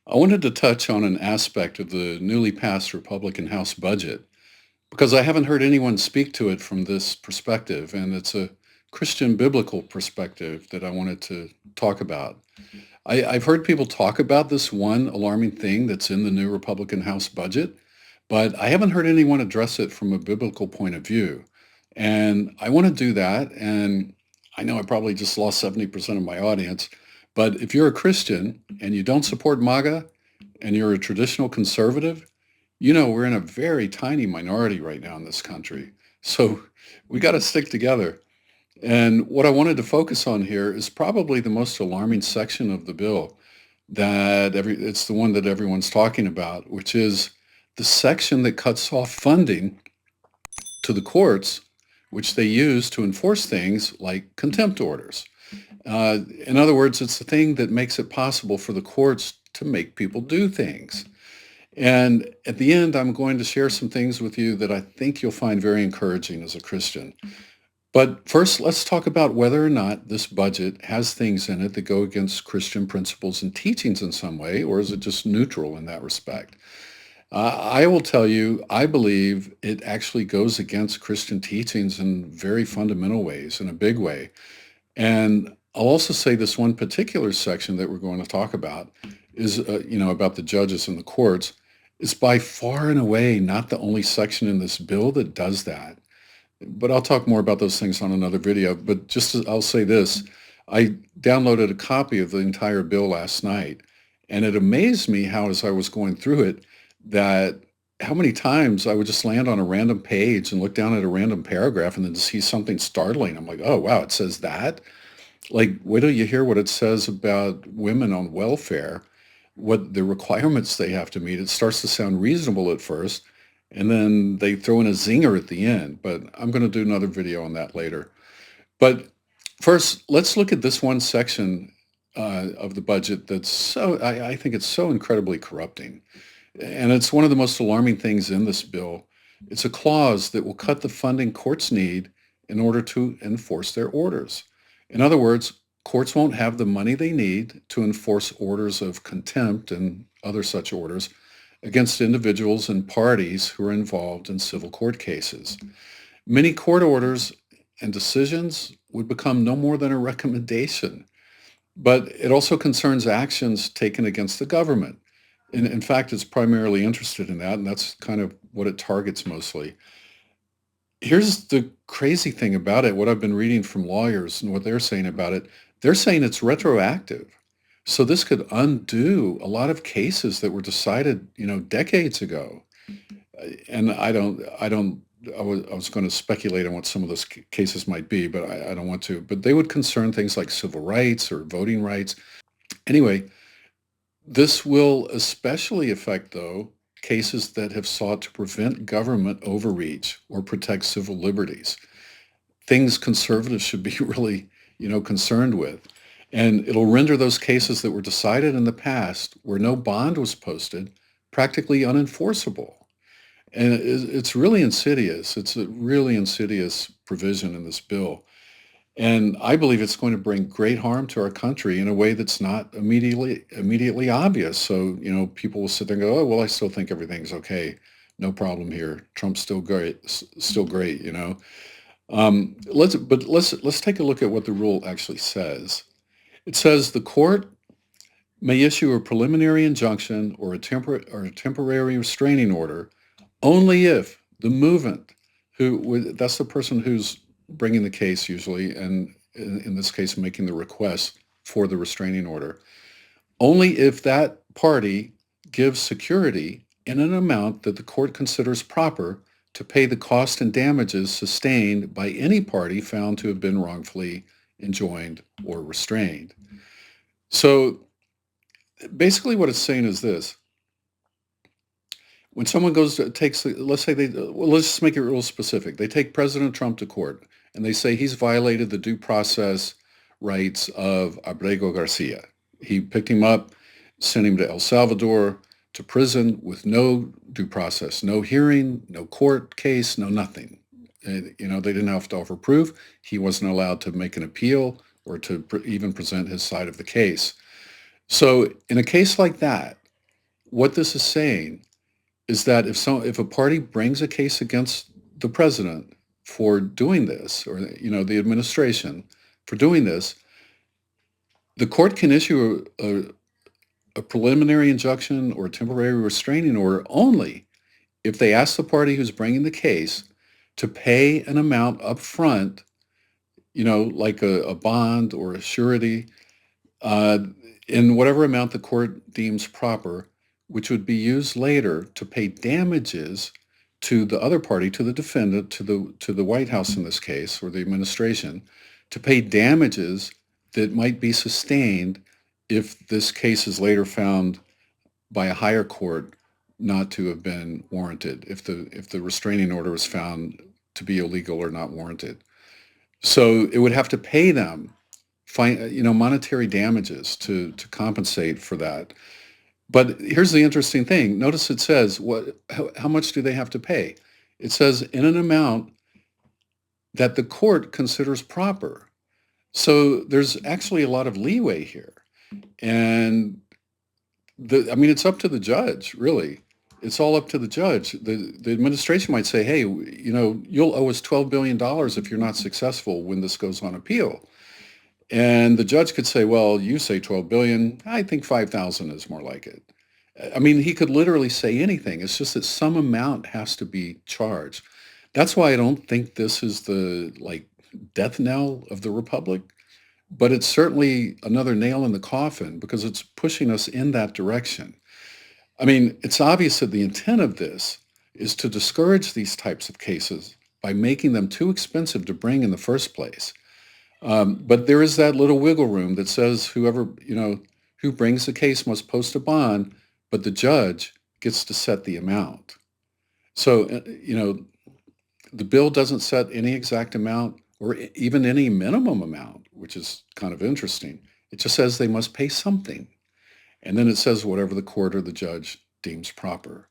I wanted to touch on an aspect of the newly passed Republican House budget because I haven't heard anyone speak to it from this perspective, and it's a Christian biblical perspective that I wanted to talk about. I've heard people talk about this one alarming thing that's in the new Republican House budget, but I haven't heard anyone address it from a biblical point of view. And I want to do that. And I know I probably just lost 70% of my audience, but if you're a Christian and you don't support MAGA and you're a traditional conservative, you know we're in a very tiny minority right now in this country. So we got to stick together. And what I wanted to focus on here is probably the most alarming section of the bill it's the one that everyone's talking about, which is the section that cuts off funding to the courts, which they use to enforce things like contempt orders. In other words, it's the thing that makes it possible for the courts to make people do things. And at the end, I'm going to share some things with you that I think you'll find very encouraging as a Christian. But first, let's talk about whether or not this budget has things in it that go against Christian principles and teachings in some way, or is it just neutral in that respect? I will tell you, I believe it actually goes against Christian teachings in very fundamental ways, in a big way. And I'll also say this one particular section that we're going to talk about is, about the judges and the courts, is by far and away not the only section in this bill that does that. But I'll talk more about those things on another video. But I'll say this, I downloaded a copy of the entire bill last night, and it amazed me how, as I was going through it, that how many times I would just land on a random page and look down at a random paragraph and then see something startling. I'm like, oh, wow, it says that? Like, wait till you hear what it says about women on welfare, what the requirements they have to meet. It starts to sound reasonable at first, and then they throw in a zinger at the end. But I'm going to do another video on that later. But first, let's look at this one section of the budget that's I think it's so incredibly corrupting. And it's one of the most alarming things in this bill. It's a clause that will cut the funding courts need in order to enforce their orders. In other words, courts won't have the money they need to enforce orders of contempt and other such orders against individuals and parties who are involved in civil court cases. Many court orders and decisions would become no more than a recommendation, but it also concerns actions taken against the government. In fact, it's primarily interested in that, and that's kind of what it targets mostly. Here's the crazy thing about it, what I've been reading from lawyers and what they're saying about it. They're saying it's retroactive. So this could undo a lot of cases that were decided, decades ago. And I was going to speculate on what some of those cases might be, but I don't want to. But they would concern things like civil rights or voting rights. Anyway, this will especially affect, though, cases that have sought to prevent government overreach or protect civil liberties, things conservatives should be really, concerned with. And it'll render those cases that were decided in the past where no bond was posted practically unenforceable. And it's really insidious. It's a really insidious provision in this bill. And I believe it's going to bring great harm to our country in a way that's not immediately obvious. So, people will sit there and go, oh, well, I still think everything's okay. No problem here. Trump's still great. Let's take a look at what the rule actually says. It says the court may issue a preliminary injunction or a temporary restraining order only if the movant, that's the person who's bringing the case usually, and in this case, making the request for the restraining order, only if that party gives security in an amount that the court considers proper to pay the cost and damages sustained by any party found to have been wrongfully enjoined or restrained. So basically what it's saying is this. When someone let's just make it real specific. They take President Trump to court and they say he's violated the due process rights of Abrego Garcia. He picked him up, sent him to El Salvador, to prison with no due process, no hearing, no court case, no nothing. They didn't have to offer proof. He wasn't allowed to make an appeal or to even present his side of the case. So in a case like that, what this is saying is that if a party brings a case against the president for doing this, or the administration for doing this, the court can issue a preliminary injunction or a temporary restraining order only if they ask the party who's bringing the case to pay an amount up front, like a bond or a surety, uh, in whatever amount the court deems proper, which would be used later to pay damages to the other party, to the defendant, to the White House in this case, or the administration, to pay damages that might be sustained if this case is later found by a higher court not to have been warranted, if the restraining order was found to be illegal or not warranted. So it would have to pay them monetary damages to compensate for that. But here's the interesting thing. Notice it says how much do they have to pay? It says in an amount that the court considers proper. So there's actually a lot of leeway here. And it's up to the judge, really. It's all up to the judge. The administration might say, hey, you'll owe us $12 billion if you're not successful when this goes on appeal. And the judge could say, well, you say 12 billion. I think 5,000 is more like it. He could literally say anything. It's just that some amount has to be charged. That's why I don't think this is the death knell of the republic, but it's certainly another nail in the coffin because it's pushing us in that direction. It's obvious that the intent of this is to discourage these types of cases by making them too expensive to bring in the first place. But there is that little wiggle room that says who brings the case must post a bond, but the judge gets to set the amount. So, the bill doesn't set any exact amount or even any minimum amount, which is kind of interesting. It just says they must pay something. And then it says whatever the court or the judge deems proper.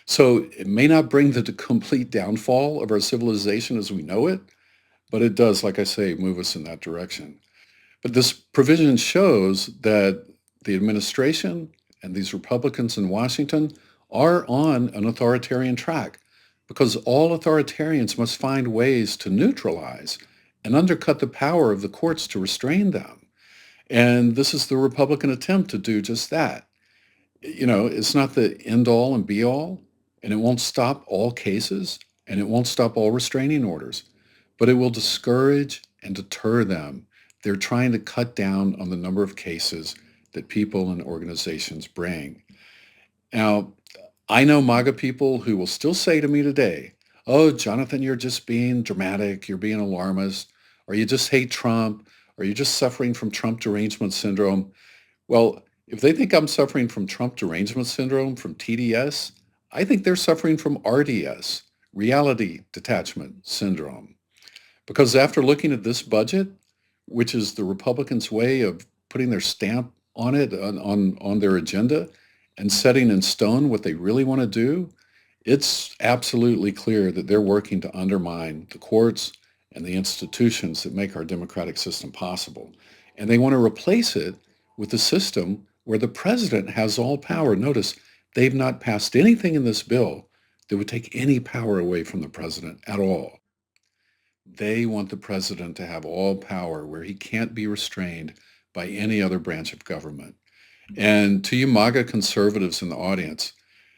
So it may not bring the complete downfall of our civilization as we know it, but it does, like I say, move us in that direction. But this provision shows that the administration and these Republicans in Washington are on an authoritarian track because all authoritarians must find ways to neutralize and undercut the power of the courts to restrain them. And this is the Republican attempt to do just that. It's not the end all and be all, and it won't stop all cases, and it won't stop all restraining orders, but it will discourage and deter them. They're trying to cut down on the number of cases that people and organizations bring. Now, I know MAGA people who will still say to me today, oh, Jonathan, you're just being dramatic, you're being alarmist, or you just hate Trump, or you're just suffering from Trump derangement syndrome. Well, if they think I'm suffering from Trump derangement syndrome, from TDS, I think they're suffering from RDS, reality detachment syndrome. Because after looking at this budget, which is the Republicans' way of putting their stamp on it, on their agenda, and setting in stone what they really want to do, it's absolutely clear that they're working to undermine the courts and the institutions that make our democratic system possible. And they want to replace it with a system where the president has all power. Notice, they've not passed anything in this bill that would take any power away from the president at all. They want the president to have all power where he can't be restrained by any other branch of government. And to you MAGA conservatives in the audience,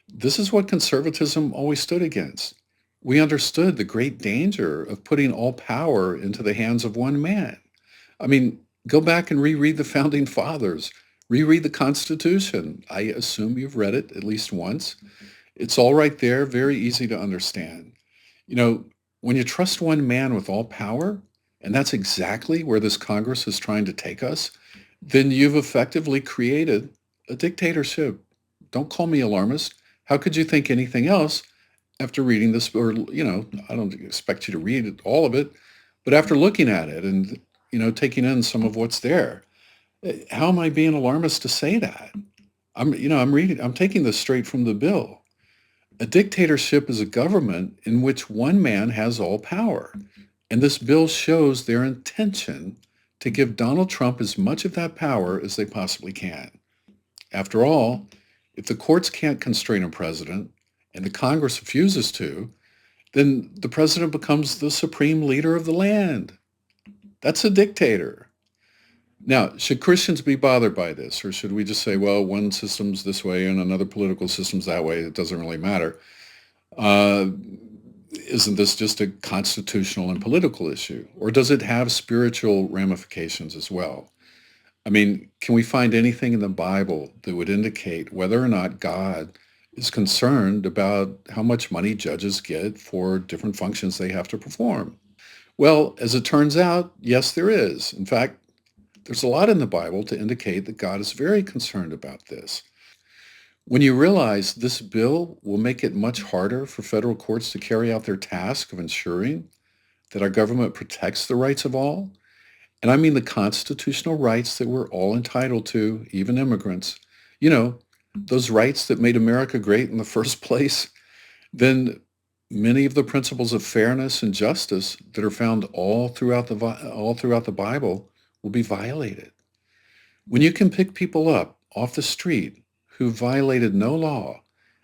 this is what conservatism always stood against. We understood the great danger of putting all power into the hands of one man. Go back and reread the Founding Fathers, reread the Constitution. I assume you've read it at least once. It's all right there, very easy to understand. When you trust one man with all power, and that's exactly where this Congress is trying to take us, then you've effectively created a dictatorship. Don't call me alarmist. How could you think anything else after reading this? Or, I don't expect you to read all of it, but after looking at it and, taking in some of what's there, how am I being alarmist to say that? I'm taking this straight from the bill. A dictatorship is a government in which one man has all power. And this bill shows their intention to give Donald Trump as much of that power as they possibly can. After all, If the courts can't constrain a president and the Congress refuses to, then the president becomes the supreme leader of the land. That's a dictator. Now, should Christians be bothered by this, or should we just say, well, one system's this way and another political system's that way? It doesn't really matter. Uh, isn't this just a constitutional and political issue? Or does it have spiritual ramifications as well? I mean, can we find anything in the Bible that would indicate whether or not God is concerned about how much money judges get for different functions they have to perform? Well, as it turns out, yes, there is. In fact, there's a lot in the Bible to indicate that God is very concerned about this. When you realize this bill will make it much harder for federal courts to carry out their task of ensuring that our government protects the rights of all, and I mean the constitutional rights that we're all entitled to, even immigrants, you know, those rights that made America great in the first place, then many of the principles of fairness and justice that are found all throughout the Bible will be violated. When you can pick people up off the street who violated no law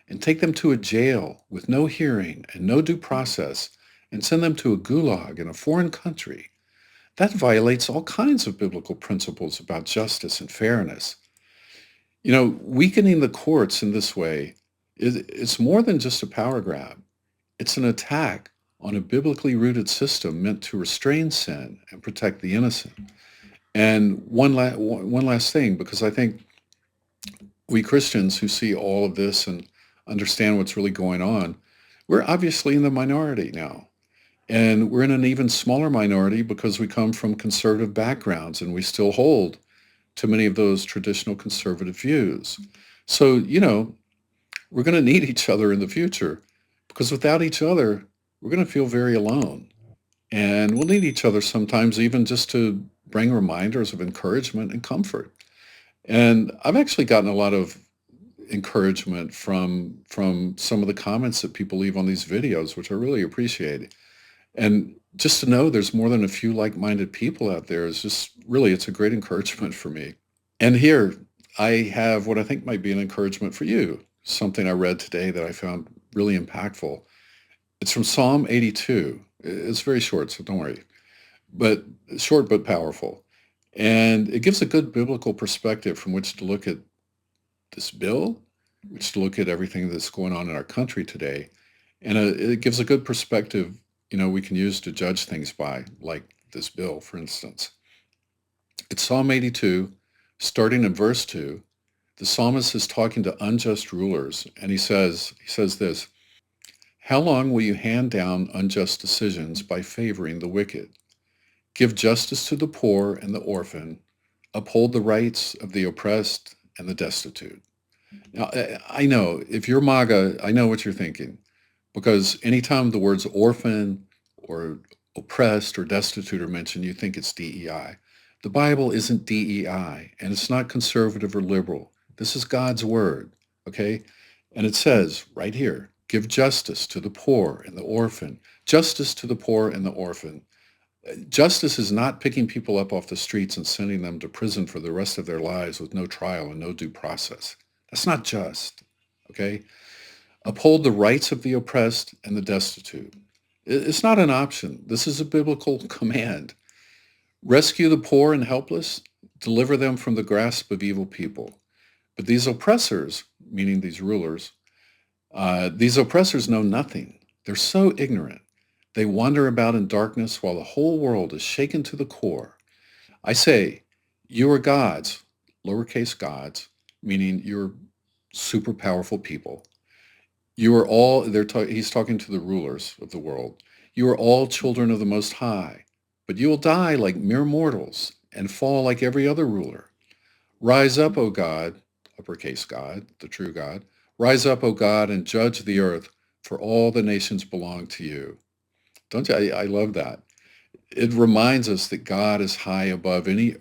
and take them to a jail with no hearing and no due process and send them to a gulag in a foreign country, that violates all kinds of biblical principles about justice and fairness. You know, weakening the courts in this way it's more than just a power grab. It's an attack on a biblically rooted system meant to restrain sin and protect the innocent. And one last thing, because I think we Christians who see all of this and understand what's really going on, we're obviously in the minority now. And we're in an even smaller minority because we come from conservative backgrounds and we still hold to many of those traditional conservative views. So, you know, we're going to need each other in the future because without each other, we're going to feel very alone. And we'll need each other sometimes even just to bring reminders of encouragement and comfort. And I've actually gotten a lot of encouragement from some of the comments that people leave on these videos, which I really appreciate. And just to know there's more than a few like-minded people out there is just really, it's a great encouragement for me. And here I have what I think might be an encouragement for you, something I read today that I found really impactful. It's from Psalm 82. It's very short, so don't worry, but short but powerful. And it gives a good biblical perspective from which to look at this bill, which to look at everything that's going on in our country today. And it gives a good perspective, you know, we can use to judge things by, like this bill, for instance. It's Psalm 82, starting in verse 2. The psalmist is talking to unjust rulers, and he says this, "How long will you hand down unjust decisions by favoring the wicked? Give justice to the poor and the orphan. Uphold the rights of the oppressed and the destitute." Now, I know if you're MAGA, I know what you're thinking, because anytime the words orphan or oppressed or destitute are mentioned, you think it's DEI. The Bible isn't DEI, and it's not conservative or liberal. This is God's word, okay? And it says right here, give justice to the poor and the orphan. Justice to the poor and the orphan. Justice is not picking people up off the streets and sending them to prison for the rest of their lives with no trial and no due process. That's not just, okay? Uphold the rights of the oppressed and the destitute. It's not an option. This is a biblical command. Rescue the poor and helpless, deliver them from the grasp of evil people. But these oppressors, meaning these oppressors know nothing. They're so ignorant. They wander about in darkness while the whole world is shaken to the core. I say, you are gods, lowercase gods, meaning you're super powerful people. You are all, he's talking to the rulers of the world. You are all children of the Most High, but you will die like mere mortals and fall like every other ruler. Rise up, O God, uppercase God, the true God. Rise up, O God, and judge the earth, for all the nations belong to you. Don't you? I love that. It reminds us that God is high above any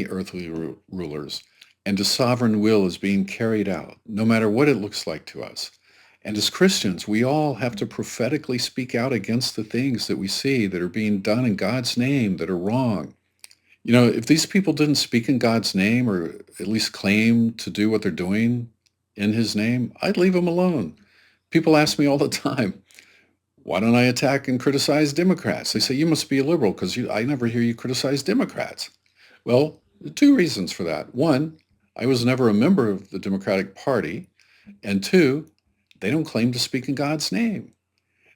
earthly rulers, and his sovereign will is being carried out, no matter what it looks like to us. And as Christians, we all have to prophetically speak out against the things that we see that are being done in God's name that are wrong. You know, if these people didn't speak in God's name or at least claim to do what they're doing, in his name, I'd leave him alone. People ask me all the time, why don't I attack and criticize Democrats? They say, you must be a liberal because I never hear you criticize Democrats. Well, two reasons for that. One, I was never a member of the Democratic Party. And two, they don't claim to speak in God's name.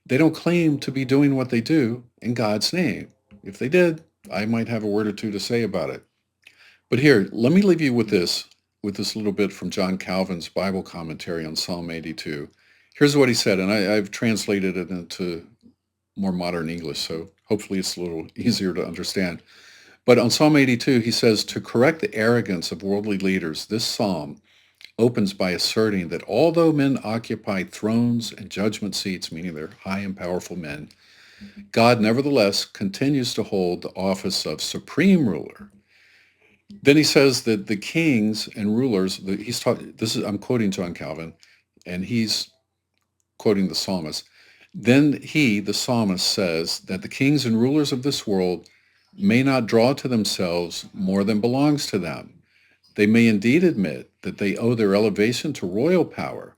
They don't claim to be doing what they do in God's name. If they did, I might have a word or two to say about it. But here, let me leave you with this little bit from John Calvin's Bible commentary on Psalm 82. Here's what he said, and I've translated it into more modern English, so hopefully it's a little easier to understand. But on Psalm 82, he says, to correct the arrogance of worldly leaders, this psalm opens by asserting that although men occupy thrones and judgment seats, meaning they're high and powerful men, God nevertheless continues to hold the office of supreme ruler. Then he says that the kings and rulers, I'm quoting John Calvin, and he's quoting the psalmist. Then he, the psalmist, says that the kings and rulers of this world may not draw to themselves more than belongs to them. They may indeed admit that they owe their elevation to royal power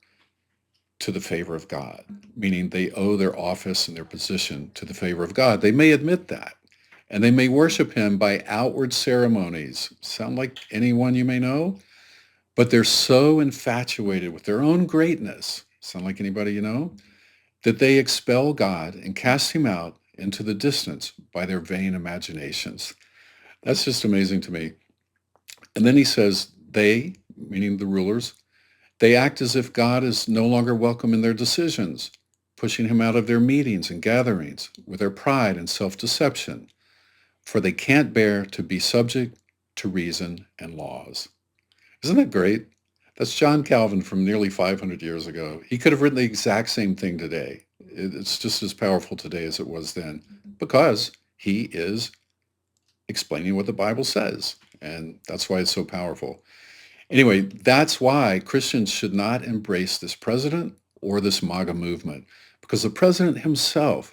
to the favor of God, meaning they owe their office and their position to the favor of God. They may admit that, and they may worship him by outward ceremonies. Sound like anyone you may know? But they're so infatuated with their own greatness, sound like anybody you know, that they expel God and cast him out into the distance by their vain imaginations. That's just amazing to me. And then he says, they, meaning the rulers, they act as if God is no longer welcome in their decisions, pushing him out of their meetings and gatherings with their pride and self-deception, for they can't bear to be subject to reason and laws. Isn't that great? That's John Calvin from nearly 500 years ago. He could have written the exact same thing today. It's just as powerful today as it was then because he is explaining what the Bible says. And that's why it's so powerful. Anyway, that's why Christians should not embrace this president or this MAGA movement, because the president himself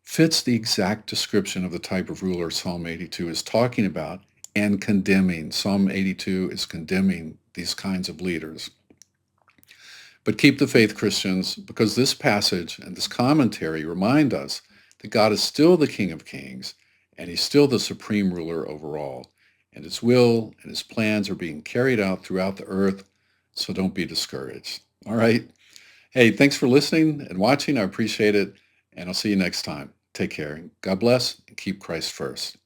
fits the exact description of the type of ruler Psalm 82 is talking about and condemning. Psalm 82 is condemning these kinds of leaders. But keep the faith, Christians, because this passage and this commentary remind us that God is still the King of Kings and he's still the supreme ruler over all. And his will and his plans are being carried out throughout the earth, so don't be discouraged. All right? Hey, thanks for listening and watching. I appreciate it, and I'll see you next time. Take care. God bless, and keep Christ first.